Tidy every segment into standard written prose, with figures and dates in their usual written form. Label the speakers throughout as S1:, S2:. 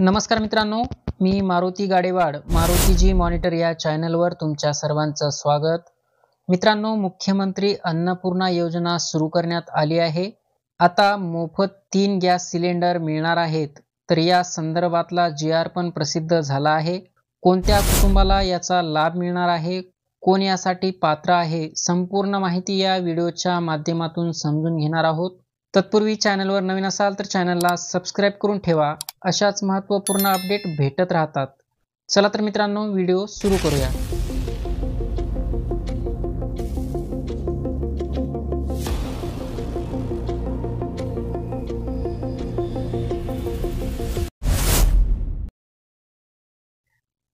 S1: नमस्कार मित्रांनो, मी मारुती गाडेवाड मारुतीजी मॉनिटर या चॅनलवर तुमच्या सर्वांचं स्वागत. मित्रांनो, मुख्यमंत्री अन्नपूर्णा योजना सुरू करण्यात आली आहे. आता मोफत 3 गॅस सिलेंडर मिळणार आहेत. तर या संदर्भातला GR पण प्रसिद्ध झाला आहे. कोणत्या कुटुंबाला याचा लाभ मिळणार आहे, कोण यासाठी पात्र आहे, संपूर्ण माहिती या व्हिडिओच्या माध्यमातून समजून घेणार आहोत. तत्पूर्वी चॅनलवर नवीन असाल तर चॅनलला सबस्क्राईब करून ठेवा. अशाच महत्त्वपूर्ण अपडेट भेटत राहतात. चला तर मित्रांनो, व्हिडिओ सुरू करूया.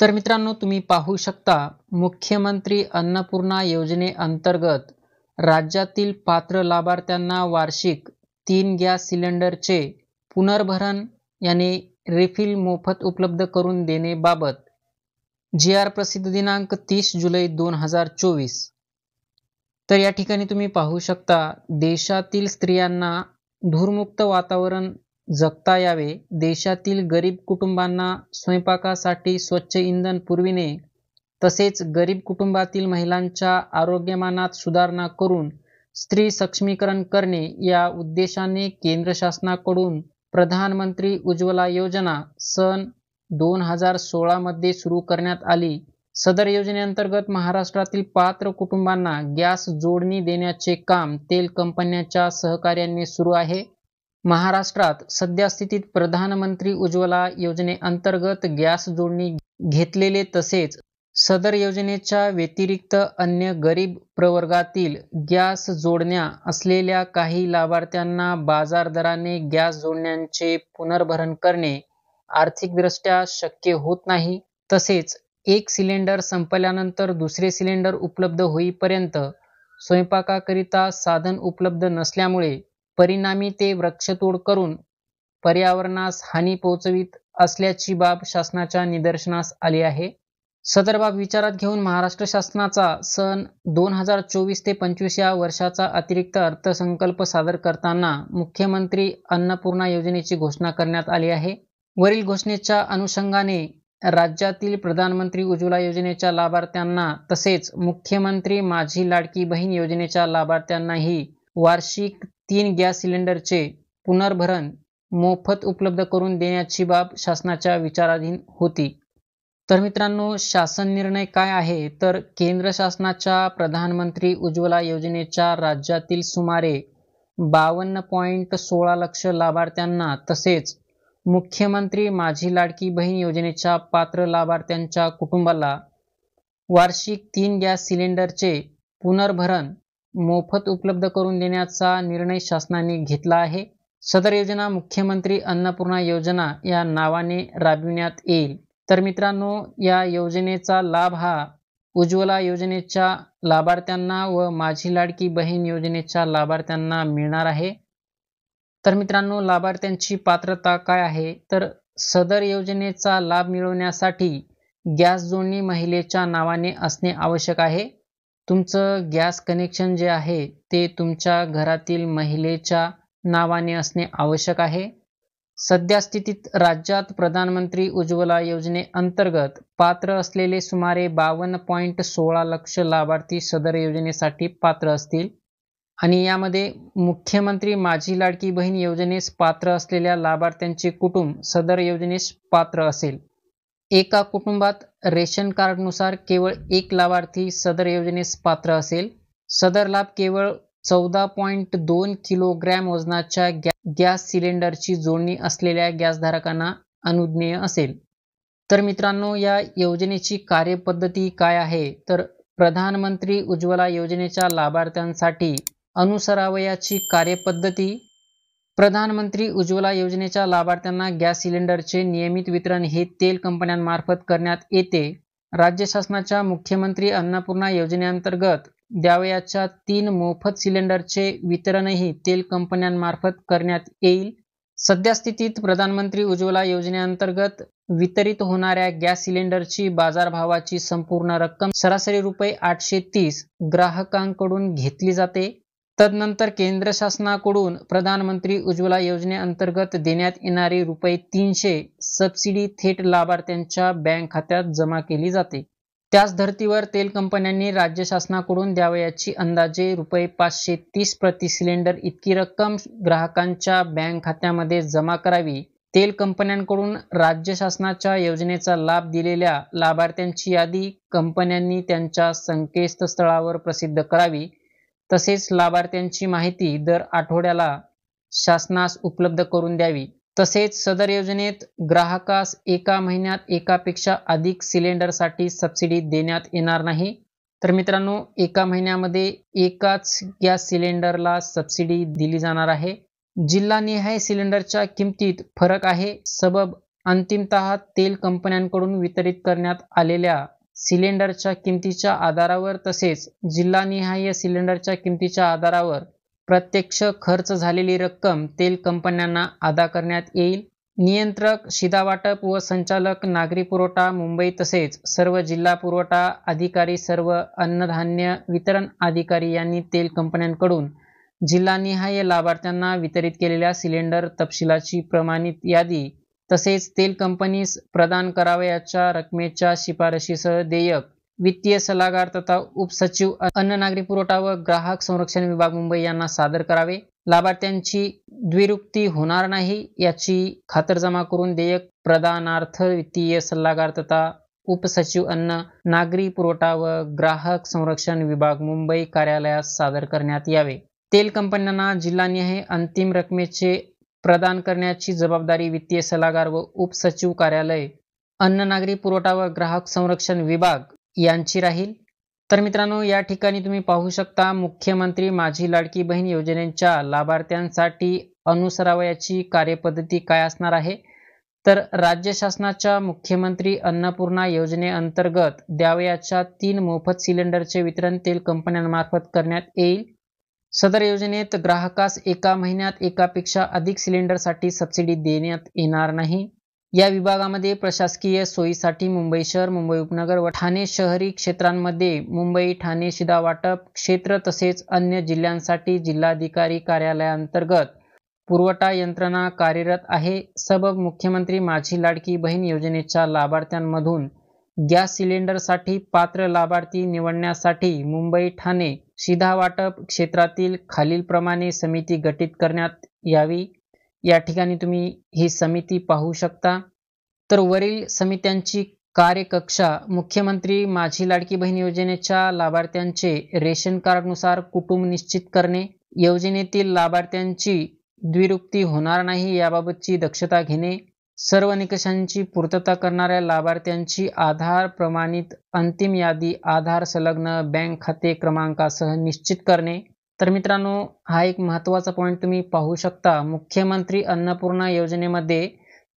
S1: तर मित्रांनो, तुम्ही पाहू शकता, मुख्यमंत्री अन्नपूर्णा योजनेअंतर्गत राज्यातील पात्र लाभार्थ्यांना वार्षिक 3 गॅस सिलेंडरचे पुनर्भरण याने रिफिल मोफत उपलब्ध करून देण्याबाबत GR प्रसिद्ध दिनांक 30 जुलै 2024. तर या ठिकाणी तुम्ही पाहू शकता, देशातील स्त्रियांना धूरमुक्त वातावरण जगता यावे, देशातील गरीब कुटुंबांना स्वयंपाकासाठी स्वच्छ इंधन पुरविणे, तसेच गरीब कुटुंबातील महिलांच्या आरोग्यमानात सुधारणा करून स्त्री सक्षमीकरण करणे या उद्देशाने केंद्र शासनाकडून प्रधानमंत्री उज्ज्वला योजना सन 2016 मध्ये सुरू करण्यात आली. सदर योजनेअंतर्गत महाराष्ट्रातील पात्र कुटुंबांना गॅस जोडणी देण्याचे काम तेल कंपन्यांच्या सहकार्याने सुरू आहे. महाराष्ट्रात सध्या स्थितीत प्रधानमंत्री उज्ज्वला योजनेअंतर्गत गॅस जोडणी घेतलेले तसेच सदर योजनेच्या व्यतिरिक्त अन्य गरीब प्रवर्गातील गॅस जोडण्या असलेल्या काही लाभार्थ्यांना बाजार दराने गॅस जोडण्यांचे पुनर्भरण करणे आर्थिकदृष्ट्या शक्य होत नाही. तसेच एक सिलेंडर संपल्यानंतर दुसरे सिलेंडर उपलब्ध होईपर्यंत स्वयंपाकाकरिता साधन उपलब्ध नसल्यामुळे परिणामी ते वृक्षतोड करून पर्यावरणास हानी पोहोचवित असल्याची बाब शासनाच्या निदर्शनास आली आहे. सदर बाब विचारात घेऊन महाराष्ट्र शासनाचा सन 2024 ते 25 या वर्षाचा अतिरिक्त अर्थसंकल्प सादर करताना मुख्यमंत्री अन्नपूर्णा योजनेची घोषणा करण्यात आली आहे. वरील घोषणेच्या अनुषंगाने राज्यातील प्रधानमंत्री उज्ज्वला योजनेच्या लाभार्थ्यांना तसेच मुख्यमंत्री माझी लाडकी बहीण योजनेच्या लाभार्थ्यांनाही वार्षिक 3 गॅस सिलेंडरचे पुनर्भरण मोफत उपलब्ध करून देण्याची बाब शासनाच्या विचाराधीन होती. तर मित्रांनो, शासन निर्णय काय आहे, तर केंद्र शासनाच्या प्रधानमंत्री उज्ज्वला योजनेच्या राज्यातील सुमारे 52.16 लक्ष लाभार्थ्यांना तसेच मुख्यमंत्री माझी लाडकी बहीण योजनेच्या पात्र लाभार्थ्यांच्या कुटुंबाला वार्षिक 3 गॅस सिलेंडरचे पुनर्भरण मोफत उपलब्ध करून देण्याचा निर्णय शासनाने घेतला आहे. सदर योजना मुख्यमंत्री अन्नपूर्णा योजना या नावाने राबविण्यात येईल. तर मित्रांनो, या योजनेचा लाभ हा उज्ज्वला योजनेच्या लाभार्थ्यांना व माझी लाडकी बहीण योजनेच्या लाभार्थ्यांना मिळणार आहे. तर मित्रांनो, लाभार्थ्यांची पात्रता काय आहे, तर सदर योजनेचा लाभ मिळवण्यासाठी गॅस जोडणी महिलेच्या नावाने असणे आवश्यक आहे. तुमचं गॅस कनेक्शन जे आहे ते तुमच्या घरातील महिलेच्या नावाने असणे आवश्यक आहे. सध्या स्थितीत राज्यात प्रधानमंत्री उज्ज्वला योजनेअंतर्गत पात्र असलेले सुमारे 52.16 लक्ष लाभार्थी सदर योजनेसाठी पात्र असतील आणि यामध्ये मुख्यमंत्री माझी लाडकी बहीण योजनेस पात्र असलेल्या लाभार्थ्यांचे कुटुंब सदर योजनेस पात्र असेल. एका कुटुंबात रेशन कार्डनुसार केवळ एक लाभार्थी सदर योजनेस पात्र असेल. सदर लाभ केवळ 14.2 किलोग्रॅम वजनाच्या गॅस सिलेंडरची जोडणी असलेल्या गॅसधारकांना अनुज्ञेय असेल. तर मित्रांनो, या योजनेची कार्यपद्धती काय आहे, तर प्रधानमंत्री उज्ज्वला योजनेच्या लाभार्थ्यांसाठी अनुसरावयाची कार्यपद्धती. प्रधानमंत्री उज्ज्वला योजनेच्या लाभार्थ्यांना गॅस सिलेंडरचे नियमित वितरण हे तेल कंपन्यांमार्फत करण्यात येते. राज्य शासनाच्या मुख्यमंत्री अन्नपूर्णा योजनेअंतर्गत द्यावयाच्या 3 मोफत सिलेंडरचे वितरणही तेल कंपन्यांमार्फत करण्यात येईल. सध्या स्थितीत प्रधानमंत्री उज्ज्वला योजनेअंतर्गत वितरित होणाऱ्या गॅस सिलेंडरची बाजारभावाची संपूर्ण रक्कम सरासरी ₹830 ग्राहकांकडून घेतली जाते. तदनंतर केंद्र शासनाकडून प्रधानमंत्री उज्ज्वला योजनेअंतर्गत देण्यात येणारी ₹300 सबसिडी थेट लाभार्थ्यांच्या बँक खात्यात जमा केली जाते। त्याच धर्तीवर तेल कंपन्यांनी राज्य शासनाकडून द्यावयाची अंदाजे ₹530 प्रति सिलेंडर इतकी रक्कम ग्राहकांच्या बँक खात्यामध्ये जमा करावी। तेल कंपन्यांकडून राज्य शासनाच्या योजनेचा लाभ दिलेल्या लाभार्थ्यांची यादी कंपन्यांनी त्यांच्या संकेतस्थळावर प्रसिद्ध करावी। तसेच लाभार्थ्यांची माहिती दर आठवड्याला शासनास उपलब्ध करून द्यावी। तसेच सदर योजनेत ग्राहकास एका महिन्यात एकापेक्षा अधिक सिलेंडरसाठी सबसिडी देण्यात येणार नाही। तर मित्रांनो, एका महिन्यामध्ये एकाच गॅस सिलेंडरला सबसिडी दिली जाणार आहे। जिल्हानिहाय सिलेंडरच्या किमतीत फरक आहे। सबब अंतिमतः तेल कंपन्यांकडून वितरित करण्यात आलेल्या सिलेंडरच्या किमतीच्या आधारावर तसेच जिल्हानिहाय सिलेंडरच्या किमतीच्या आधारावर प्रत्यक्ष खर्च झालेली रक्कम तेल कंपन्यांना अदा करण्यात येईल। नियंत्रक, शिधावाटप व संचालक, नागरी पुरवठा मुंबई तसेच सर्व जिल्हा पुरवठा अधिकारी, सर्व अन्नधान्य वितरण अधिकारी यांनी तेल कंपन्यांकडून जिल्हानिहाय लाभार्थ्यांना वितरित केलेल्या सिलेंडर तपशिलाची प्रमाणित यादी तसेच तेल कंपनीस प्रदान करावयाच्या रकमेच्या शिफारशीसह देयक वित्तीय सल्लागार तथा उपसचिव अन्न नागरी पुरवठा व ग्राहक संरक्षण विभाग मुंबई यांना सादर करावे। लाभार्थ्यांची द्विरुक्ती होणार नाही याची खातरजमा करून देयक प्रदानार्थ वित्तीय सल्लागार तथा उपसचिव अन्न नागरी पुरवठा व ग्राहक संरक्षण विभाग मुंबई कार्यालयास सादर करण्यात यावे। तेल कंपन्यांना जिल्हानिहाय अंतिम रकमेचे प्रदान करण्याची जबाबदारी वित्तीय सल्लागार व उपसचिव कार्यालय अन्न नागरी पुरवठा व ग्राहक संरक्षण विभाग यांची राहील। तर मित्रांनो, या ठिकाणी तुम्ही पाहू शकता मुख्यमंत्री माझी लाडकी बहीण योजनेच्या लाभार्थ्यांसाठी अनुसरावयाची कार्यपद्धती काय असणार आहे। तर राज्य शासनाच्या मुख्यमंत्री अन्नपूर्णा योजनेअंतर्गत द्यावयाच्या 3 मोफत सिलेंडरचे वितरण तेल कंपन्यांमार्फत करण्यात येईल। सदर योजनेत ग्राहकास एका महिन्यात एकापेक्षा अधिक सिलेंडरसाठी सबसिडी देण्यात येणार नाही। या विभागामध्ये प्रशासकीय सोयीसाठी मुंबई शहर, मुंबई उपनगर व ठाणे शहरी क्षेत्रांमध्ये मुंबई ठाणे शिधा वाटप क्षेत्र तसेच अन्य जिल्ह्यांसाठी जिल्हाधिकारी कार्यालयाअंतर्गत पुरवठा यंत्रणा कार्यरत आहे। सबब मुख्यमंत्री माझी लाडकी बहीण योजनेच्या लाभार्थ्यांमधून गॅस सिलेंडरसाठी पात्र लाभार्थी निवडण्यासाठी मुंबई ठाणे शिधा वाटप क्षेत्रातील खालीलप्रमाणे समिती गठीत करण्यात यावी। या ठिकाणी तुम्ही ही समिती पाहू शकता। तर वरील समित्यांची कार्यकक्षा मुख्यमंत्री माझी लाडकी बहीण योजनेच्या लाभार्थ्यांचे रेशन कार्डनुसार कुटुंब निश्चित करणे, योजनेतील लाभार्थ्यांची द्विरुक्ती होणार नाही याबाबतची दक्षता घेणे, सर्व निकषांची पूर्तता करणाऱ्या लाभार्थ्यांची आधार प्रमाणित अंतिम यादी आधार संलग्न बँक खाते क्रमांकासह निश्चित करणे। तर मित्रांनो, हा एक महत्त्वाचा पॉईंट तुम्ही पाहू शकता। मुख्यमंत्री अन्नपूर्णा योजनेमध्ये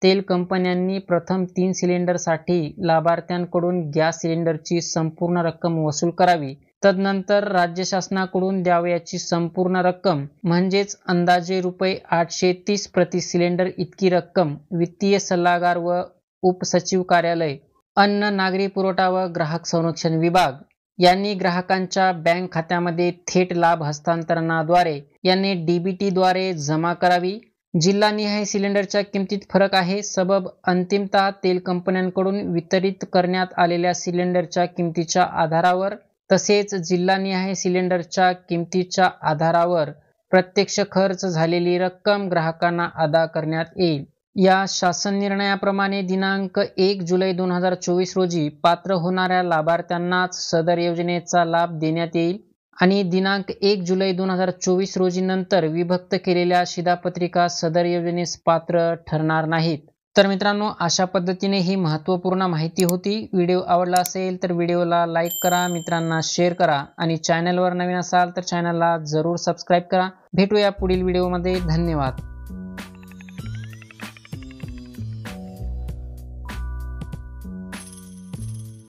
S1: तेल कंपन्यांनी प्रथम 3 सिलेंडरसाठी लाभार्थ्यांकडून गॅस सिलेंडरची संपूर्ण रक्कम वसूल करावी। तदनंतर राज्य शासनाकडून द्यावयाची संपूर्ण रक्कम म्हणजेच अंदाजे ₹830 प्रति सिलेंडर इतकी रक्कम वित्तीय सल्लागार व उपसचिव कार्यालय अन्न नागरी पुरवठा व ग्राहक संरक्षण विभाग यांनी ग्राहकांच्या बँक खात्यामध्ये थेट लाभ हस्तांतरणाद्वारे याने DBT द्वारे जमा करावी। जिल्हानिहाय सिलेंडरच्या किमतीत फरक आहे। सबब अंतिमतः तेल कंपन्यांकडून वितरित करण्यात आलेल्या सिलेंडरच्या किमतीच्या आधारावर तसेच जिल्हानिहाय सिलेंडरच्या किमतीच्या आधारावर प्रत्यक्ष खर्च झालेली रक्कम ग्राहकांना अदा करण्यात येईल। या शासन निर्णयाप्रमाणे दिनांक 1 जुलै 2024 रोजी पात्र होणाऱ्या लाभार्थ्यांनाच सदर योजनेचा लाभ देण्यात येईल आणि दिनांक 1 जुलै 2024 रोजी नंतर विभक्त केलेल्या शिधापत्रिका सदर योजनेस पात्र ठरणार नाहीत। तर मित्रांनो, अशा पद्धतीने ही महत्त्वपूर्ण माहिती होती। व्हिडिओ आवडला असेल तर व्हिडिओला लाईक करा, मित्रांना शेअर करा आणि चॅनलवर नवीन असाल तर चॅनलला जरूर सबस्क्राईब करा। भेटूया पुढील व्हिडिओमध्ये। धन्यवाद।